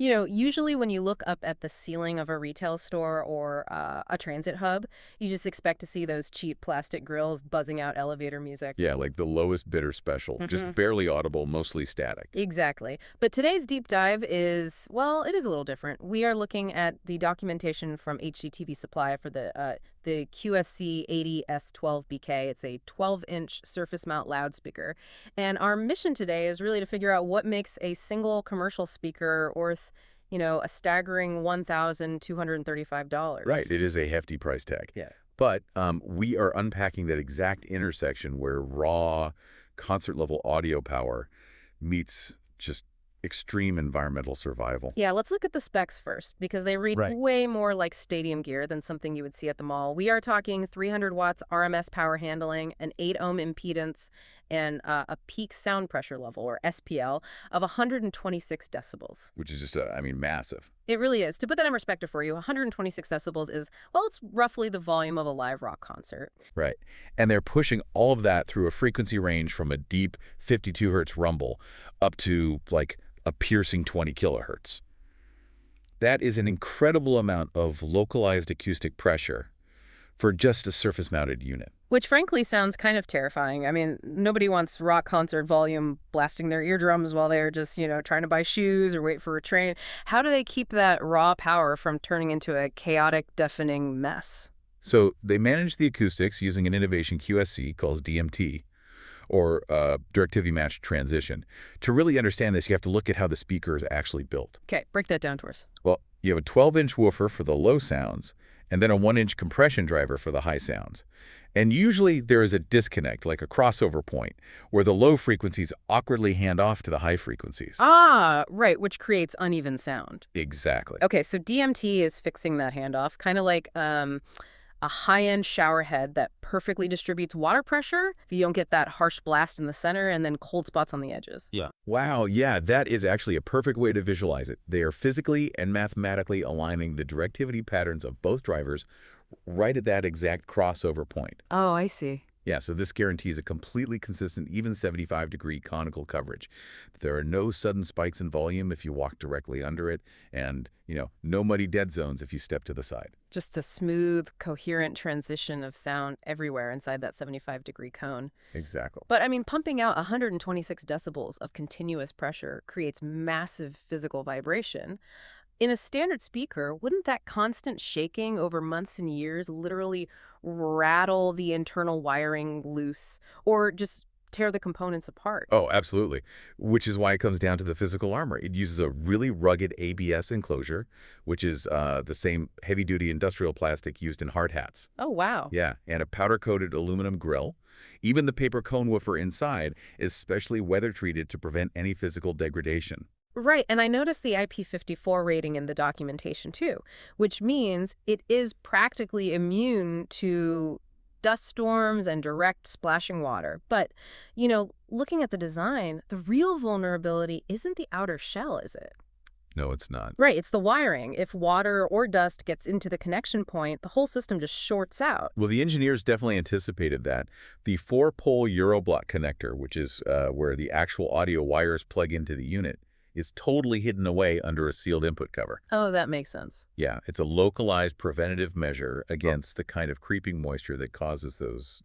Usually when you look up at the ceiling of a retail store or a transit hub, you just expect to see those cheap plastic grills buzzing out elevator music. Yeah, like the lowest bidder special, just barely audible, mostly static. Exactly. But today's deep dive is, well, it is a little different. We are looking at the documentation from HDTVSupply for the QSC AD-S12-BK. It's a 12-inch surface mount loudspeaker. And our mission today is really to figure out what makes a single commercial speaker worth, a staggering $1,235. Right, it is a hefty price tag. Yeah. But we are unpacking that exact intersection where raw concert-level audio power meets just extreme environmental survival. Yeah, let's look at the specs first, because they read Right. way more like stadium gear than something you would see at the mall. We are talking 300 watts RMS power handling, an 8-ohm impedance, and a peak sound pressure level, or SPL, of 126 decibels. Which is just, massive. It really is. To put that in perspective for you, 126 decibels is, well, it's roughly the volume of a live rock concert. Right. And they're pushing all of that through a frequency range from a deep 52 hertz rumble up to, like, a piercing 20 kilohertz. That is an incredible amount of localized acoustic pressure for just a surface-mounted unit. Which frankly sounds kind of terrifying. I mean, nobody wants rock concert volume blasting their eardrums while they're just, trying to buy shoes or wait for a train. How do they keep that raw power from turning into a chaotic, deafening mess? So they manage the acoustics using an innovation QSC called DMT, or Directivity Matched Transition. To really understand this, you have to look at how the speaker is actually built. Okay, break that down to us. Well, you have a 12-inch woofer for the low sounds, and then a 1-inch compression driver for the high sounds. And usually there is a disconnect, like a crossover point, where the low frequencies awkwardly hand off to the high frequencies. Ah, right, which creates uneven sound. Exactly. Okay, so DMT is fixing that handoff, kind of like a high-end shower head that perfectly distributes water pressure if you don't get that harsh blast in the center and then cold spots on the edges. Yeah. Wow, yeah, that is actually a perfect way to visualize it. They are physically and mathematically aligning the directivity patterns of both drivers right at that exact crossover point. Oh, I see. Yeah, so this guarantees a completely consistent, even 75-degree conical coverage. There are no sudden spikes in volume if you walk directly under it, and, no muddy dead zones if you step to the side. Just a smooth, coherent transition of sound everywhere inside that 75-degree cone. Exactly. But, pumping out 126 decibels of continuous pressure creates massive physical vibration. In a standard speaker, wouldn't that constant shaking over months and years literally rattle the internal wiring loose or just tear the components apart? Oh, absolutely. Which is why it comes down to the physical armor. It uses a really rugged ABS enclosure, which is the same heavy-duty industrial plastic used in hard hats. Oh, wow. Yeah, and a powder-coated aluminum grill. Even the paper cone woofer inside is specially weather-treated to prevent any physical degradation. Right, and I noticed the IP54 rating in the documentation too, which means it is practically immune to dust storms and direct splashing water. But, looking at the design, the real vulnerability isn't the outer shell, is it? No, it's not. Right, it's the wiring. If water or dust gets into the connection point, the whole system just shorts out. Well, the engineers definitely anticipated that. The 4-pole Euroblock connector, which is where the actual audio wires plug into the unit, is totally hidden away under a sealed input cover. Oh, that makes sense. Yeah, it's a localized preventative measure against the kind of creeping moisture that causes those,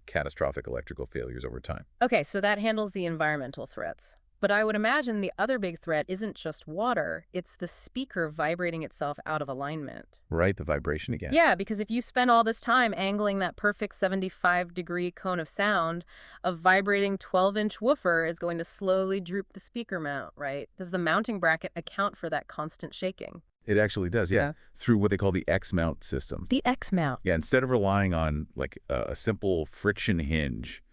catastrophic electrical failures over time. Okay, so that handles the environmental threats. But I would imagine the other big threat isn't just water, it's the speaker vibrating itself out of alignment. Right, the vibration again. Yeah, because if you spend all this time angling that perfect 75-degree cone of sound, a vibrating 12-inch woofer is going to slowly droop the speaker mount, right? Does the mounting bracket account for that constant shaking? It actually does, yeah. Through what they call the X-mount system. The X-mount. Yeah, instead of relying on, a simple friction hinge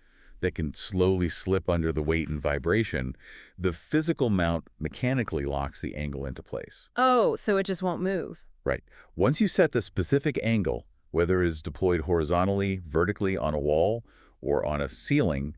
that can slowly slip under the weight and vibration, the physical mount mechanically locks the angle into place. Oh, so it just won't move. Right. Once you set the specific angle, whether it is deployed horizontally, vertically on a wall, or on a ceiling,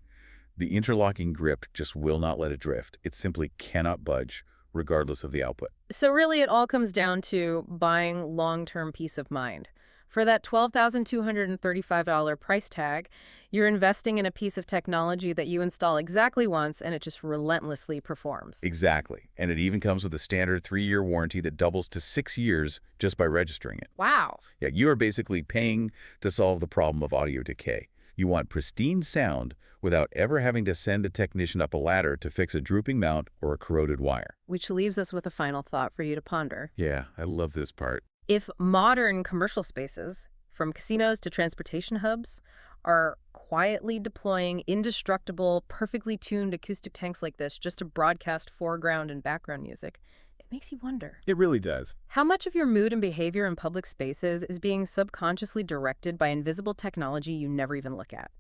the interlocking grip just will not let it drift. It simply cannot budge, regardless of the output. So really it all comes down to buying long-term peace of mind. For that $12,235 price tag, you're investing in a piece of technology that you install exactly once and it just relentlessly performs. Exactly. And it even comes with a standard 3-year warranty that doubles to 6 years just by registering it. Wow. Yeah, you are basically paying to solve the problem of audio decay. You want pristine sound without ever having to send a technician up a ladder to fix a drooping mount or a corroded wire. Which leaves us with a final thought for you to ponder. Yeah, I love this part. If modern commercial spaces, from casinos to transportation hubs, are quietly deploying indestructible, perfectly tuned acoustic tanks like this just to broadcast foreground and background music, it makes you wonder. It really does. How much of your mood and behavior in public spaces is being subconsciously directed by invisible technology you never even look at?